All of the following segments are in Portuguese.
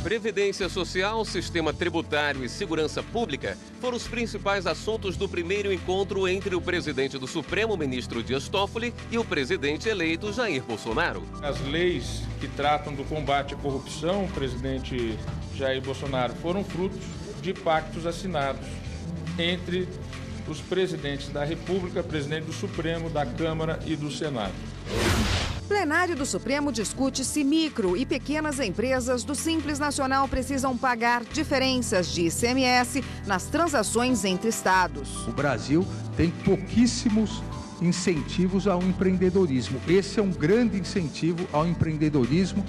Previdência Social, Sistema Tributário e Segurança Pública foram os principais assuntos do primeiro encontro entre o presidente do Supremo, ministro Dias Toffoli, e o presidente eleito Jair Bolsonaro. As leis que tratam do combate à corrupção, o presidente Jair Bolsonaro, foram frutos de pactos assinados entre os presidentes da República, presidente do Supremo, da Câmara e do Senado. Plenário do Supremo discute se micro e pequenas empresas do Simples Nacional precisam pagar diferenças de ICMS nas transações entre estados. O Brasil tem pouquíssimos incentivos ao empreendedorismo. Esse é um grande incentivo ao empreendedorismo.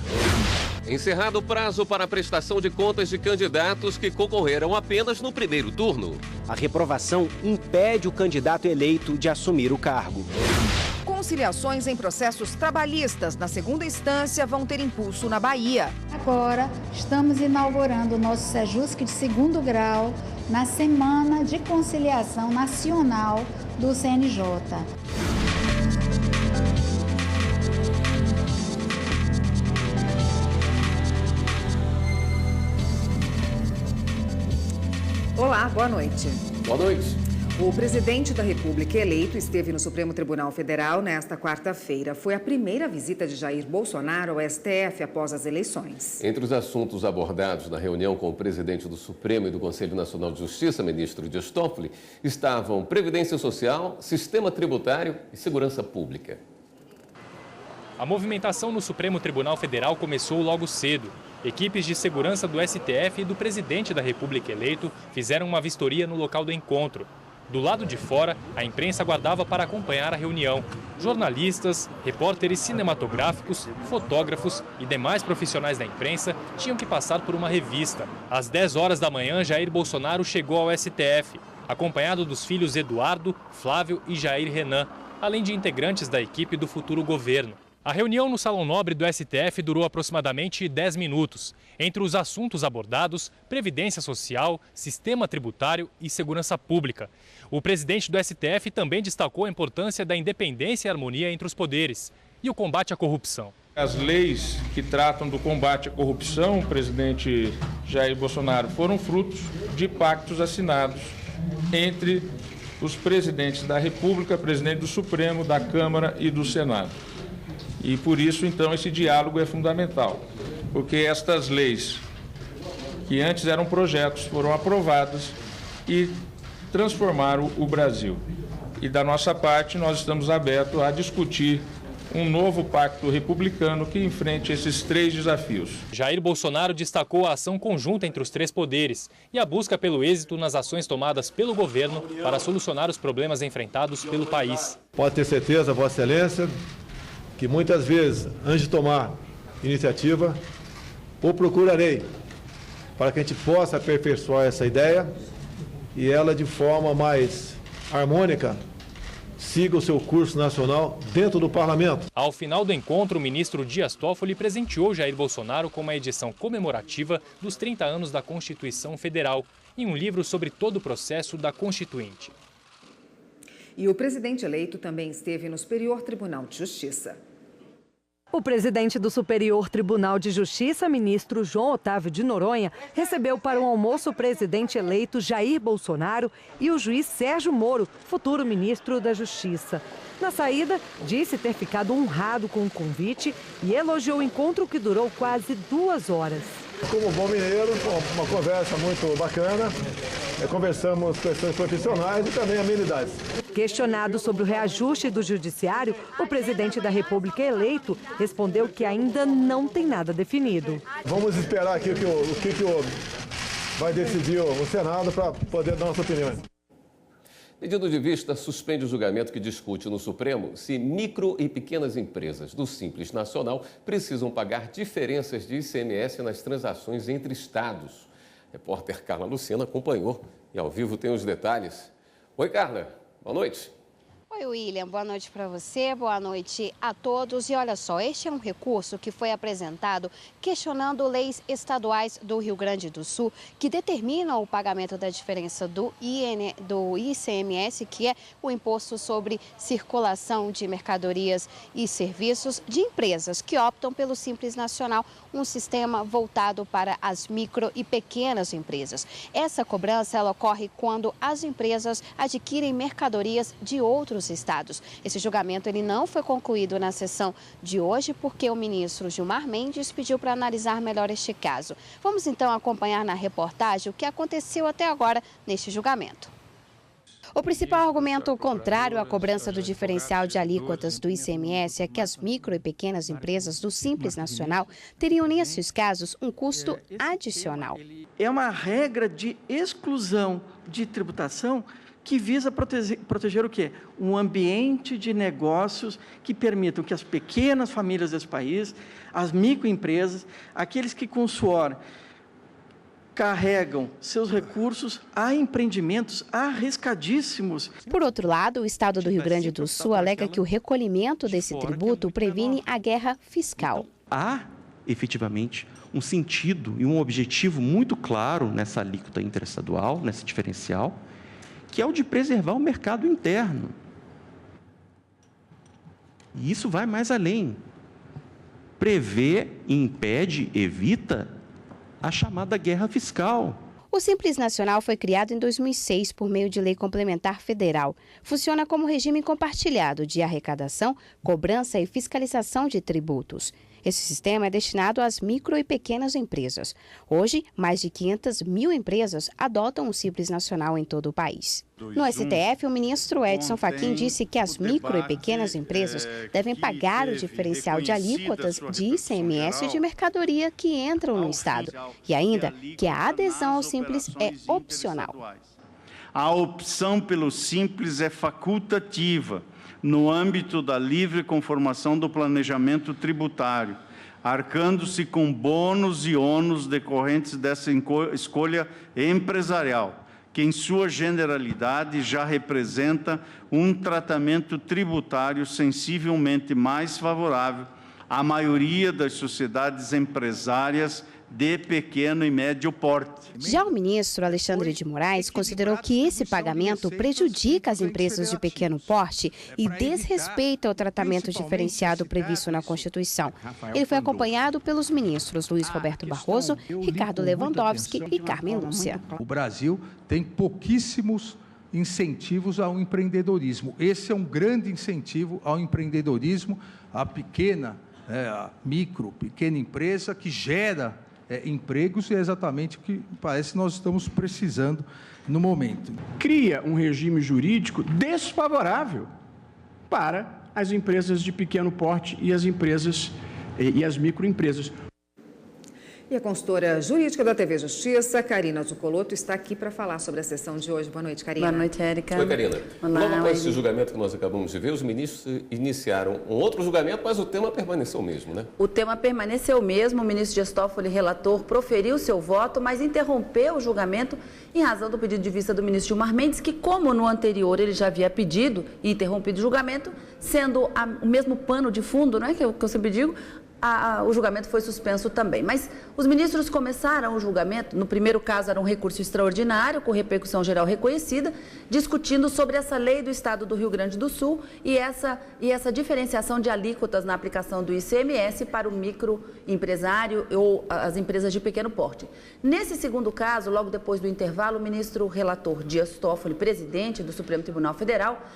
Encerrado o prazo para a prestação de contas de candidatos que concorreram apenas no primeiro turno. A reprovação impede o candidato eleito de assumir o cargo. Conciliações em processos trabalhistas na segunda instância vão ter impulso na Bahia. Agora, estamos inaugurando o nosso Sejusc de segundo grau na Semana de Conciliação Nacional do CNJ. Olá, boa noite. Boa noite. O presidente da República eleito esteve no Supremo Tribunal Federal nesta quarta-feira. Foi a primeira visita de Jair Bolsonaro ao STF após as eleições. Entre os assuntos abordados na reunião com o presidente do Supremo e do Conselho Nacional de Justiça, ministro Dias Toffoli, estavam Previdência Social, Sistema Tributário e Segurança Pública. A movimentação no Supremo Tribunal Federal começou logo cedo. Equipes de segurança do STF e do presidente da República eleito fizeram uma vistoria no local do encontro. Do lado de fora, a imprensa aguardava para acompanhar a reunião. Jornalistas, repórteres cinematográficos, fotógrafos e demais profissionais da imprensa tinham que passar por uma revista. Às 10 horas da manhã, Jair Bolsonaro chegou ao STF, acompanhado dos filhos Eduardo, Flávio e Jair Renan, além de integrantes da equipe do futuro governo. A reunião no Salão Nobre do STF durou aproximadamente 10 minutos. Entre os assuntos abordados, Previdência Social, Sistema Tributário e Segurança Pública. O presidente do STF também destacou a importância da independência e harmonia entre os poderes e o combate à corrupção. As leis que tratam do combate à corrupção, o presidente Jair Bolsonaro, foram frutos de pactos assinados entre os presidentes da República, presidente do Supremo, da Câmara e do Senado. E por isso, então, esse diálogo é fundamental, porque estas leis, que antes eram projetos, foram aprovadas e transformaram o Brasil. E da nossa parte, nós estamos abertos a discutir um novo pacto republicano que enfrente esses três desafios. Jair Bolsonaro destacou a ação conjunta entre os três poderes e a busca pelo êxito nas ações tomadas pelo governo para solucionar os problemas enfrentados pelo país. Pode ter certeza, Vossa Excelência, que muitas vezes, antes de tomar iniciativa, o procurarei para que a gente possa aperfeiçoar essa ideia e ela, de forma mais harmônica, siga o seu curso nacional dentro do parlamento. Ao final do encontro, o ministro Dias Toffoli presenteou Jair Bolsonaro com uma edição comemorativa dos 30 anos da Constituição Federal e um livro sobre todo o processo da Constituinte. E o presidente eleito também esteve no Superior Tribunal de Justiça. O presidente do Superior Tribunal de Justiça, ministro João Otávio de Noronha, recebeu para um almoço o presidente eleito Jair Bolsonaro e o juiz Sérgio Moro, futuro ministro da Justiça. Na saída, disse ter ficado honrado com o convite e elogiou o encontro que durou quase 2 horas. Como bom mineiro, uma conversa muito bacana. Conversamos questões profissionais e também amenidades. Questionado sobre o reajuste do judiciário, o presidente da República eleito respondeu que ainda não tem nada definido. Vamos esperar aqui o que vai decidir o Senado para poder dar nossa opinião. Pedido de vista suspende o julgamento que discute no Supremo se micro e pequenas empresas do Simples Nacional precisam pagar diferenças de ICMS nas transações entre estados. A repórter Carla Lucena acompanhou e ao vivo tem os detalhes. Oi, Carla. Boa noite. Oi, Oi, William, boa noite para você, boa noite a todos. E olha só, este é um recurso que foi apresentado questionando leis estaduais do Rio Grande do Sul que determinam o pagamento da diferença do ICMS, que é o Imposto sobre Circulação de Mercadorias e Serviços de empresas que optam pelo Simples Nacional, um sistema voltado para as micro e pequenas empresas. Essa cobrança ela ocorre quando as empresas adquirem mercadorias de outros estados. Esse julgamento ele não foi concluído na sessão de hoje porque o ministro Gilmar Mendes pediu para analisar melhor este caso. Vamos então acompanhar na reportagem o que aconteceu até agora neste julgamento. O principal argumento contrário à cobrança do diferencial de alíquotas do ICMS é que as micro e pequenas empresas do Simples Nacional teriam, nesses casos, um custo adicional. É uma regra de exclusão de tributação que visa proteger o quê? Um ambiente de negócios que permitam que as pequenas famílias desse país, as microempresas, aqueles que com suor carregam seus recursos a empreendimentos arriscadíssimos. Por outro lado, o estado do Rio Grande do Sul alega que o recolhimento desse tributo previne a guerra fiscal. Há, efetivamente, um sentido e um objetivo muito claro nessa alíquota interestadual, nesse diferencial, que é o de preservar o mercado interno. E isso vai mais além. Prevê, impede, evita a chamada guerra fiscal. O Simples Nacional foi criado em 2006 por meio de lei complementar federal. Funciona como regime compartilhado de arrecadação, cobrança e fiscalização de tributos. Esse sistema é destinado às micro e pequenas empresas. Hoje, mais de 500 mil empresas adotam o Simples Nacional em todo o país. No STF, o ministro Edson Fachin disse que as micro e pequenas empresas devem pagar o diferencial de alíquotas de ICMS de mercadoria que entram no Estado. E ainda que a adesão ao Simples é opcional. A opção pelo Simples é facultativa no âmbito da livre conformação do planejamento tributário, arcando-se com bônus e ônus decorrentes dessa escolha empresarial, que em sua generalidade já representa um tratamento tributário sensivelmente mais favorável à maioria das sociedades empresárias de pequeno e médio porte. Já o ministro Alexandre de Moraes considerou que esse pagamento prejudica as empresas de pequeno porte e desrespeita o tratamento diferenciado previsto na Constituição. Ele foi acompanhado pelos ministros Luiz Roberto Barroso, Ricardo Lewandowski e Carmen Lúcia. O Brasil tem pouquíssimos incentivos ao empreendedorismo. Esse é um grande incentivo ao empreendedorismo, à pequena, pequena empresa que gera empregos, e é exatamente o que parece que nós estamos precisando no momento. Cria um regime jurídico desfavorável para as empresas de pequeno porte e as empresas e as microempresas. E a consultora jurídica da TV Justiça, Karina Zucolotto, está aqui para falar sobre a sessão de hoje. Boa noite, Karina. Boa noite, Érica. Oi, Karina. Olá, logo após esse julgamento que nós acabamos de ver, os ministros iniciaram um outro julgamento, mas o tema permaneceu o mesmo, né? O tema permaneceu o mesmo. O ministro Dias Toffoli, relator, proferiu seu voto, mas interrompeu o julgamento em razão do pedido de vista do ministro Gilmar Mendes, que, como no anterior ele já havia pedido e interrompido o julgamento, sendo o mesmo pano de fundo, né, que eu sempre digo, o julgamento foi suspenso também. Mas os ministros começaram o julgamento, no primeiro caso era um recurso extraordinário, com repercussão geral reconhecida, discutindo sobre essa lei do Estado do Rio Grande do Sul e essa diferenciação de alíquotas na aplicação do ICMS para o microempresário ou as empresas de pequeno porte. Nesse segundo caso, logo depois do intervalo, o ministro relator Dias Toffoli, presidente do Supremo Tribunal Federal,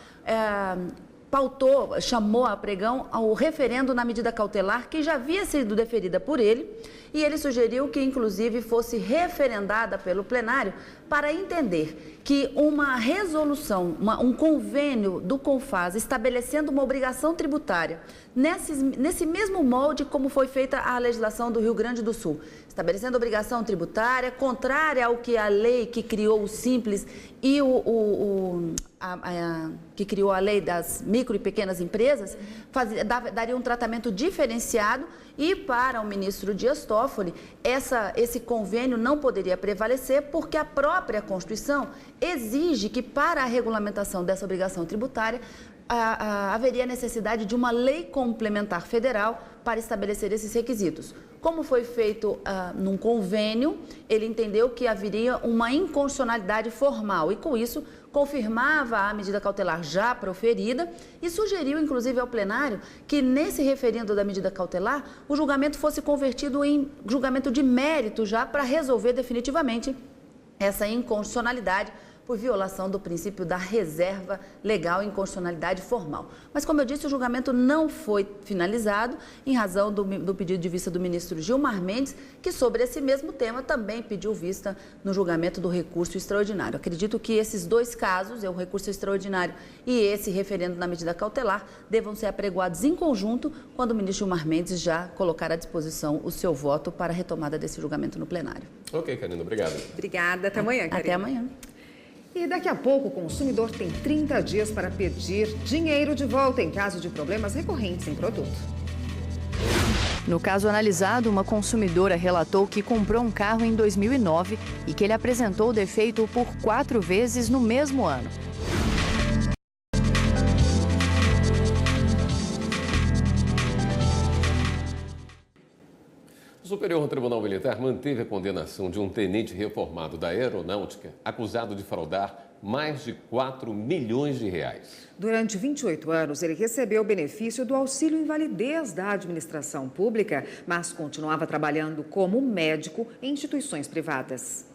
chamou a pregão ao referendo na medida cautelar que já havia sido deferida por ele, e ele sugeriu que, inclusive, fosse referendada pelo plenário para entender que uma resolução, um convênio do CONFAS estabelecendo uma obrigação tributária nesse mesmo molde como foi feita a legislação do Rio Grande do Sul, estabelecendo obrigação tributária contrária ao que a lei que criou o Simples e que criou a lei das micro e pequenas empresas, daria um tratamento diferenciado, e para o ministro Dias Toffoli, esse convênio não poderia prevalecer porque a própria Constituição exige que, para a regulamentação dessa obrigação tributária, haveria necessidade de uma lei complementar federal para estabelecer esses requisitos. Como foi feito num convênio, ele entendeu que haveria uma inconstitucionalidade formal e, com isso, confirmava a medida cautelar já proferida e sugeriu, inclusive, ao plenário que, nesse referendo da medida cautelar, o julgamento fosse convertido em julgamento de mérito já para resolver definitivamente essa inconstitucionalidade por violação do princípio da reserva legal e inconstitucionalidade formal. Mas, como eu disse, o julgamento não foi finalizado em razão do pedido de vista do ministro Gilmar Mendes, que sobre esse mesmo tema também pediu vista no julgamento do recurso extraordinário. Acredito que esses dois casos, o recurso extraordinário e esse referendo na medida cautelar, devam ser apregoados em conjunto quando o ministro Gilmar Mendes já colocar à disposição o seu voto para a retomada desse julgamento no plenário. Ok, Karina, obrigado. Obrigada, até amanhã, Karina. Até amanhã. E daqui a pouco, o consumidor tem 30 dias para pedir dinheiro de volta em caso de problemas recorrentes em produto. No caso analisado, uma consumidora relatou que comprou um carro em 2009 e que ele apresentou defeito por 4 vezes no mesmo ano. O Superior Tribunal Militar manteve a condenação de um tenente reformado da Aeronáutica acusado de fraudar mais de 4 milhões de reais. Durante 28 anos, ele recebeu o benefício do auxílio invalidez da administração pública, mas continuava trabalhando como médico em instituições privadas.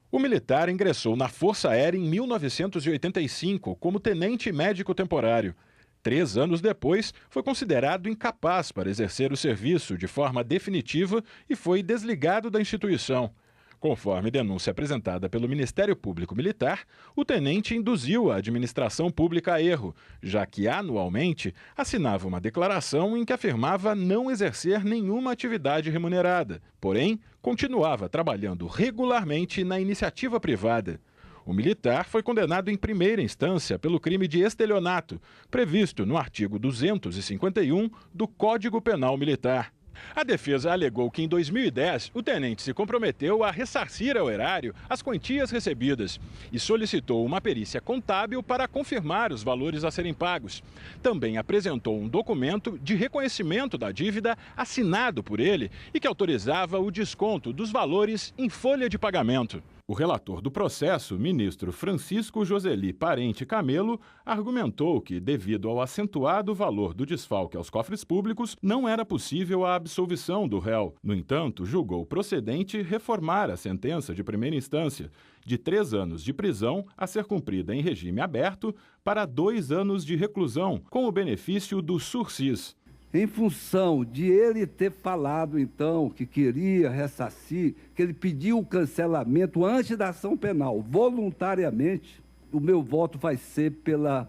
O militar ingressou na Força Aérea em 1985 como tenente médico temporário. 3 anos depois, foi considerado incapaz para exercer o serviço de forma definitiva e foi desligado da instituição. Conforme denúncia apresentada pelo Ministério Público Militar, o tenente induziu a administração pública a erro, já que anualmente assinava uma declaração em que afirmava não exercer nenhuma atividade remunerada, porém continuava trabalhando regularmente na iniciativa privada. O militar foi condenado em primeira instância pelo crime de estelionato, previsto no artigo 251 do Código Penal Militar. A defesa alegou que em 2010 o tenente se comprometeu a ressarcir ao erário as quantias recebidas e solicitou uma perícia contábil para confirmar os valores a serem pagos. Também apresentou um documento de reconhecimento da dívida assinado por ele e que autorizava o desconto dos valores em folha de pagamento. O relator do processo, ministro Francisco Joseli Parente Camelo, argumentou que, devido ao acentuado valor do desfalque aos cofres públicos, não era possível a absolvição do réu. No entanto, julgou procedente reformar a sentença de primeira instância, de 3 anos de prisão a ser cumprida em regime aberto, para 2 anos de reclusão, com o benefício do sursis. Em função de ele ter falado, então, que queria ressarcir, que ele pediu o cancelamento antes da ação penal, voluntariamente, o meu voto vai ser pela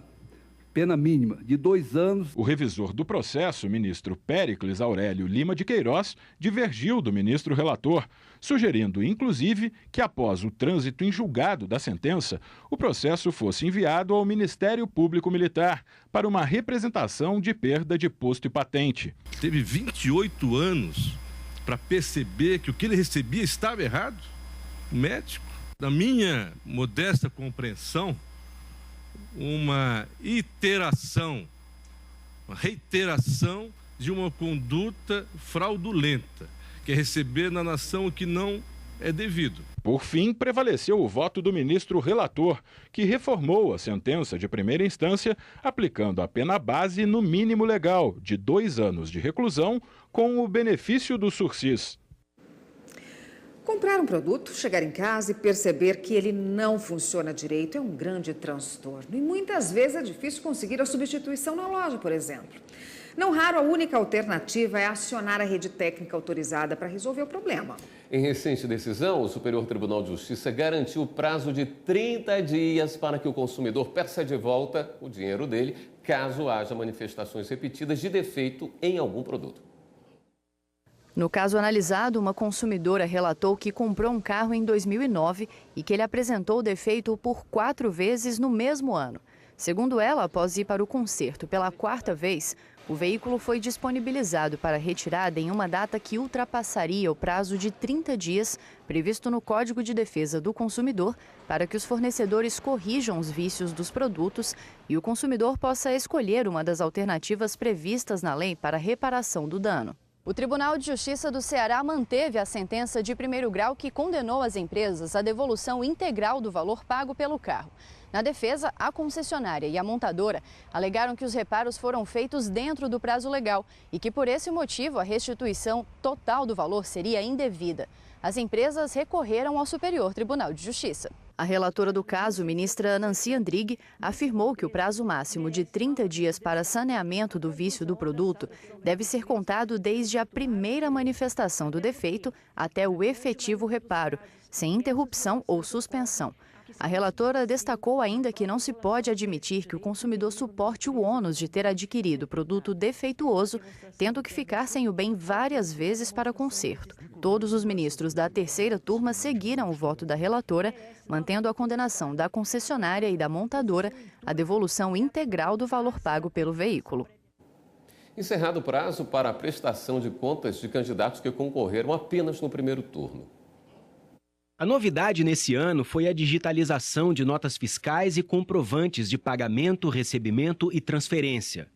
pena mínima, de 2 anos. O revisor do processo, ministro Péricles Aurélio Lima de Queiroz, divergiu do ministro relator, sugerindo, inclusive, que após o trânsito em julgado da sentença, o processo fosse enviado ao Ministério Público Militar para uma representação de perda de posto e patente. Teve 28 anos para perceber que o que ele recebia estava errado? O médico, na minha modesta compreensão, uma reiteração de uma conduta fraudulenta, que é receber na nação o que não é devido. Por fim, prevaleceu o voto do ministro relator, que reformou a sentença de primeira instância, aplicando a pena base no mínimo legal, de 2 anos de reclusão, com o benefício do sursis. Comprar um produto, chegar em casa e perceber que ele não funciona direito é um grande transtorno. E muitas vezes é difícil conseguir a substituição na loja, por exemplo. Não raro, a única alternativa é acionar a rede técnica autorizada para resolver o problema. Em recente decisão, o Superior Tribunal de Justiça garantiu o prazo de 30 dias para que o consumidor peça de volta o dinheiro dele, caso haja manifestações repetidas de defeito em algum produto. No caso analisado, uma consumidora relatou que comprou um carro em 2009 e que ele apresentou defeito por 4 vezes no mesmo ano. Segundo ela, após ir para o conserto pela 4ª vez, O veículo foi disponibilizado para retirada em uma data que ultrapassaria o prazo de 30 dias previsto no Código de Defesa do Consumidor para que os fornecedores corrijam os vícios dos produtos e o consumidor possa escolher uma das alternativas previstas na lei para reparação do dano. O Tribunal de Justiça do Ceará manteve a sentença de primeiro grau que condenou as empresas à devolução integral do valor pago pelo carro. Na defesa, a concessionária e a montadora alegaram que os reparos foram feitos dentro do prazo legal e que, por esse motivo, a restituição total do valor seria indevida. As empresas recorreram ao Superior Tribunal de Justiça. A relatora do caso, ministra Nancy Andrighi, afirmou que o prazo máximo de 30 dias para saneamento do vício do produto deve ser contado desde a primeira manifestação do defeito até o efetivo reparo, sem interrupção ou suspensão. A relatora destacou ainda que não se pode admitir que o consumidor suporte o ônus de ter adquirido produto defeituoso, tendo que ficar sem o bem várias vezes para conserto. Todos os ministros da terceira turma seguiram o voto da relatora, mantendo a condenação da concessionária e da montadora à devolução integral do valor pago pelo veículo. Encerrado o prazo para a prestação de contas de candidatos que concorreram apenas no primeiro turno. A novidade nesse ano foi a digitalização de notas fiscais e comprovantes de pagamento, recebimento e transferência.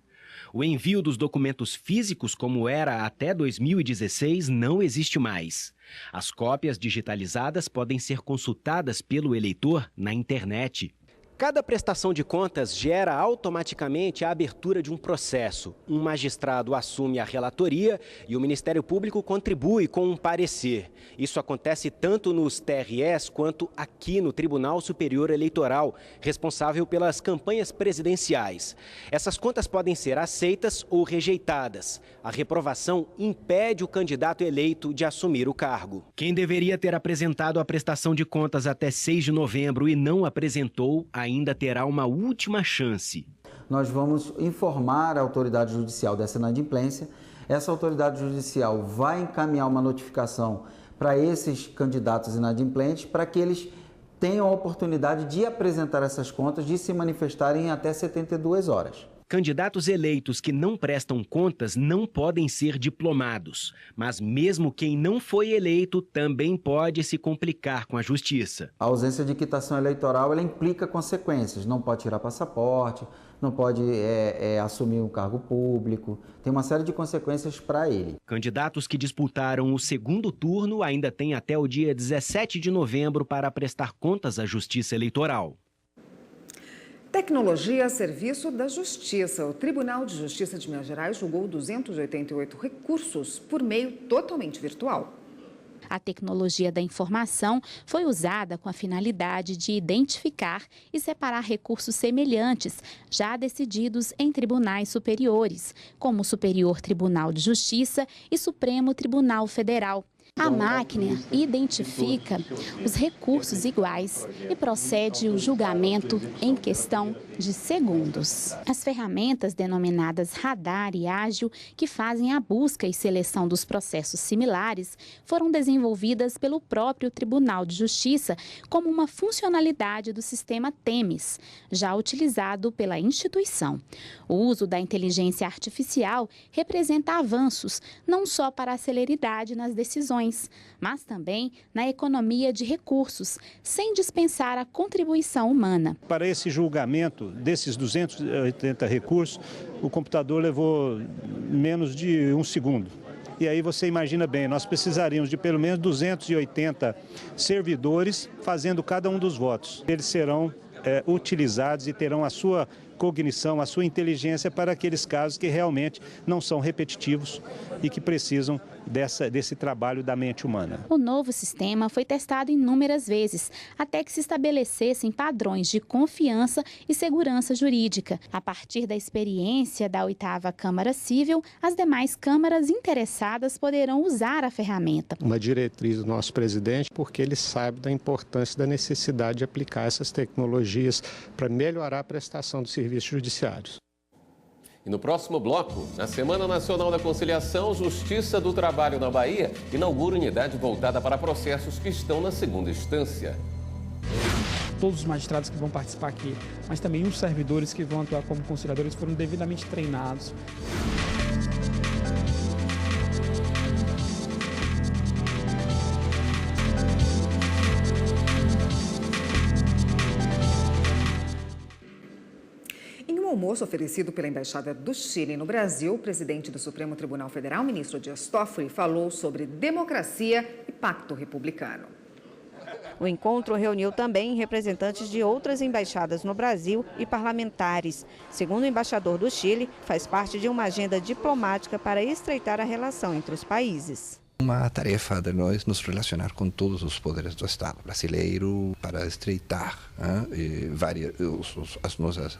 O envio dos documentos físicos, como era até 2016, não existe mais. As cópias digitalizadas podem ser consultadas pelo eleitor na internet. Cada prestação de contas gera automaticamente a abertura de um processo. Um magistrado assume a relatoria e o Ministério Público contribui com um parecer. Isso acontece tanto nos TREs quanto aqui no Tribunal Superior Eleitoral, responsável pelas campanhas presidenciais. Essas contas podem ser aceitas ou rejeitadas. A reprovação impede o candidato eleito de assumir o cargo. Quem deveria ter apresentado a prestação de contas até 6 de novembro e não apresentou, ainda terá uma última chance. Nós vamos informar a autoridade judicial dessa inadimplência. Essa autoridade judicial vai encaminhar uma notificação para esses candidatos inadimplentes para que eles tenham a oportunidade de apresentar essas contas, de se manifestarem em até 72 horas. Candidatos eleitos que não prestam contas não podem ser diplomados, mas mesmo quem não foi eleito também pode se complicar com a justiça. A ausência de quitação eleitoral ela implica consequências, não pode tirar passaporte, não pode assumir um cargo público, tem uma série de consequências para ele. Candidatos que disputaram o segundo turno ainda têm até o dia 17 de novembro para prestar contas à Justiça Eleitoral. Tecnologia a serviço da Justiça. O Tribunal de Justiça de Minas Gerais julgou 288 recursos por meio totalmente virtual. A tecnologia da informação foi usada com a finalidade de identificar e separar recursos semelhantes, já decididos em tribunais superiores, como o Superior Tribunal de Justiça e Supremo Tribunal Federal. A máquina identifica os recursos iguais e procede o julgamento em questão de segundos. As ferramentas denominadas Radar e Ágil, que fazem a busca e seleção dos processos similares, foram desenvolvidas pelo próprio Tribunal de Justiça como uma funcionalidade do sistema TEMES, já utilizado pela instituição. O uso da inteligência artificial representa avanços não só para a celeridade nas decisões, mas também na economia de recursos, sem dispensar a contribuição humana. Para esse julgamento desses 280 recursos, o computador levou menos de um segundo. E aí você imagina bem, nós precisaríamos de pelo menos 280 servidores fazendo cada um dos votos. Eles serão utilizados e terão a sua cognição, a sua inteligência para aqueles casos que realmente não são repetitivos e que precisam desse trabalho da mente humana. O novo sistema foi testado inúmeras vezes, até que se estabelecessem padrões de confiança e segurança jurídica. A partir da experiência da 8ª Câmara Civil, as demais câmaras interessadas poderão usar a ferramenta. Uma diretriz do nosso presidente, porque ele sabe da importância, da necessidade de aplicar essas tecnologias para melhorar a prestação dos serviços judiciários. E no próximo bloco, na Semana Nacional da Conciliação, Justiça do Trabalho na Bahia inaugura unidade voltada para processos que estão na segunda instância. Todos os magistrados que vão participar aqui, mas também os servidores que vão atuar como conciliadores foram devidamente treinados. almoço oferecido pela Embaixada do Chile no Brasil, o presidente do Supremo Tribunal Federal, ministro Dias Toffoli, falou sobre democracia e pacto republicano. O encontro reuniu também representantes de outras embaixadas no Brasil e parlamentares. Segundo o embaixador do Chile, faz parte de uma agenda diplomática para estreitar a relação entre os países. Uma tarefa de nós nos relacionar com todos os poderes do Estado brasileiro para estreitar as nossas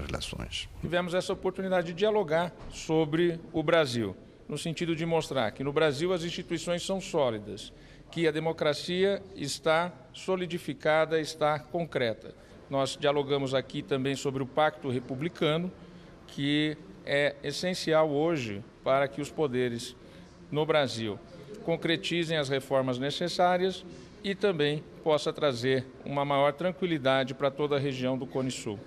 relações. Tivemos essa oportunidade de dialogar sobre o Brasil, no sentido de mostrar que no Brasil as instituições são sólidas, que a democracia está solidificada, está concreta. Nós dialogamos aqui também sobre o Pacto Republicano, que é essencial hoje para que os poderes no Brasil concretizem as reformas necessárias e também possa trazer uma maior tranquilidade para toda a região do Cone Sul.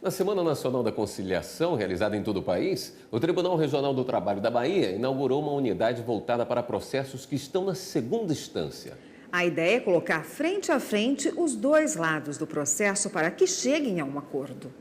Na Semana Nacional da Conciliação, realizada em todo o país, o Tribunal Regional do Trabalho da Bahia inaugurou uma unidade voltada para processos que estão na segunda instância. A ideia é colocar frente a frente os dois lados do processo para que cheguem a um acordo.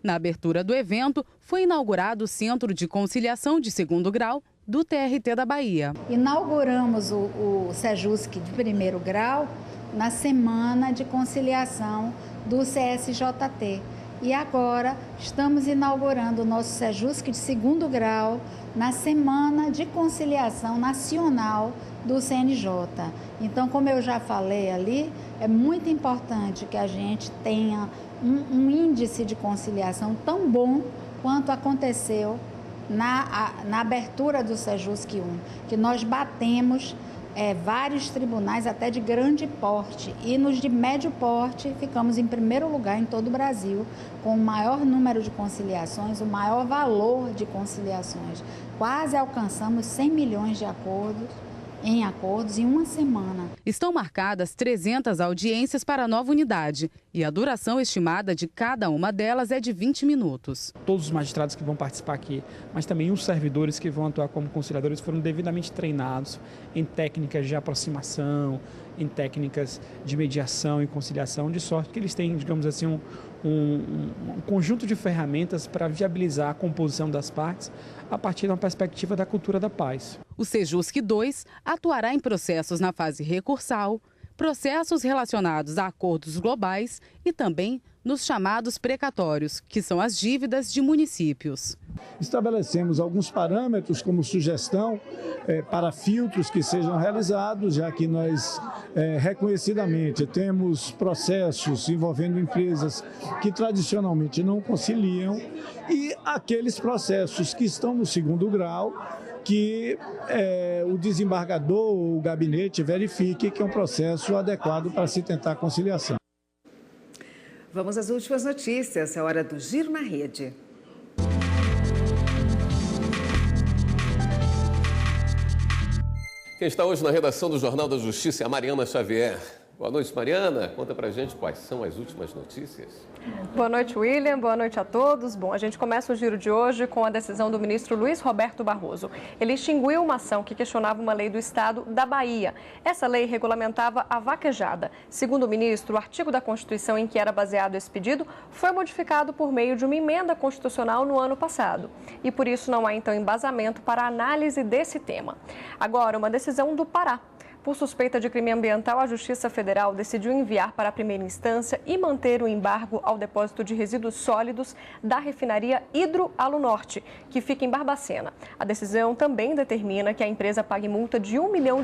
Na abertura do evento, foi inaugurado o Centro de Conciliação de Segundo Grau do TRT da Bahia. Inauguramos o Sejusc de primeiro grau na Semana de Conciliação do CSJT. E agora estamos inaugurando o nosso Sejusc de segundo grau na Semana de Conciliação Nacional do CNJ. Então, como eu já falei ali, é muito importante que a gente tenha um índice de conciliação tão bom quanto aconteceu na abertura do Sejusc 1, que nós batemos vários tribunais até de grande porte e nos de médio porte ficamos em primeiro lugar em todo o Brasil, com o maior número de conciliações, o maior valor de conciliações. Quase alcançamos 100 milhões de acordos em uma semana. Estão marcadas 300 audiências para a nova unidade e a duração estimada de cada uma delas é de 20 minutos. Todos os magistrados que vão participar aqui, mas também os servidores que vão atuar como conciliadores foram devidamente treinados em técnicas de aproximação, em técnicas de mediação e conciliação, de sorte que eles têm, digamos assim, um conjunto de ferramentas para viabilizar a composição das partes a partir de uma perspectiva da cultura da paz. O Sejusc 2 atuará em processos na fase recursal, processos relacionados a acordos globais e também nos chamados precatórios, que são as dívidas de municípios. Estabelecemos alguns parâmetros como sugestão para filtros que sejam realizados, já que nós reconhecidamente temos processos envolvendo empresas que tradicionalmente não conciliam e aqueles processos que estão no segundo grau que o desembargador ou o gabinete verifique que é um processo adequado para se tentar a conciliação. Vamos às últimas notícias, é hora do Giro na Rede. Quem está hoje na redação do Jornal da Justiça é a Mariana Xavier. Boa noite, Mariana. Conta pra gente quais são as últimas notícias. Boa noite, William. Boa noite a todos. Bom, a gente começa o giro de hoje com a decisão do ministro Luiz Roberto Barroso. Ele extinguiu uma ação que questionava uma lei do Estado da Bahia. Essa lei regulamentava a vaquejada. Segundo o ministro, o artigo da Constituição em que era baseado esse pedido foi modificado por meio de uma emenda constitucional no ano passado. E por isso não há, então, embasamento para a análise desse tema. Agora, uma decisão do Pará. Por suspeita de crime ambiental, a Justiça Federal decidiu enviar para a primeira instância e manter o embargo ao depósito de resíduos sólidos da refinaria Hidroalunorte, que fica em Barbacena. A decisão também determina que a empresa pague multa de R$1 milhão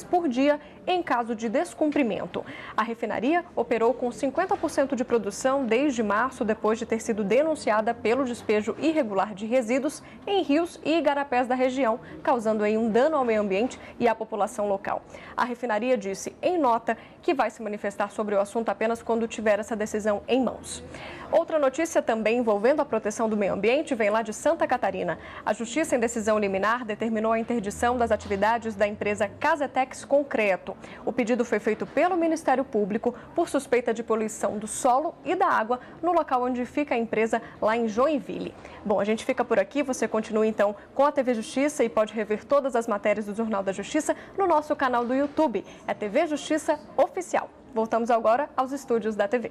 por dia em caso de descumprimento. A refinaria operou com 50% de produção desde março, depois de ter sido denunciada pelo despejo irregular de resíduos em rios e igarapés da região, causando aí um dano ao meio ambiente e à população local. A refinaria disse em nota que vai se manifestar sobre o assunto apenas quando tiver essa decisão em mãos. Outra notícia também envolvendo a proteção do meio ambiente vem lá de Santa Catarina. A Justiça, em decisão liminar, determinou a interdição das atividades da empresa Casetex Concreto. O pedido foi feito pelo Ministério Público por suspeita de poluição do solo e da água no local onde fica a empresa, lá em Joinville. Bom, a gente fica por aqui. Você continua então com a TV Justiça e pode rever todas as matérias do Jornal da Justiça no nosso canal do YouTube. É TV Justiça Oficial. Voltamos agora aos estúdios da TV.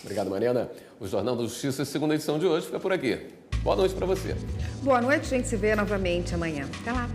Obrigado, Mariana. O Jornal da Justiça, segunda edição de hoje, fica por aqui. Boa noite para você. Boa noite, a gente se vê novamente amanhã. Até lá.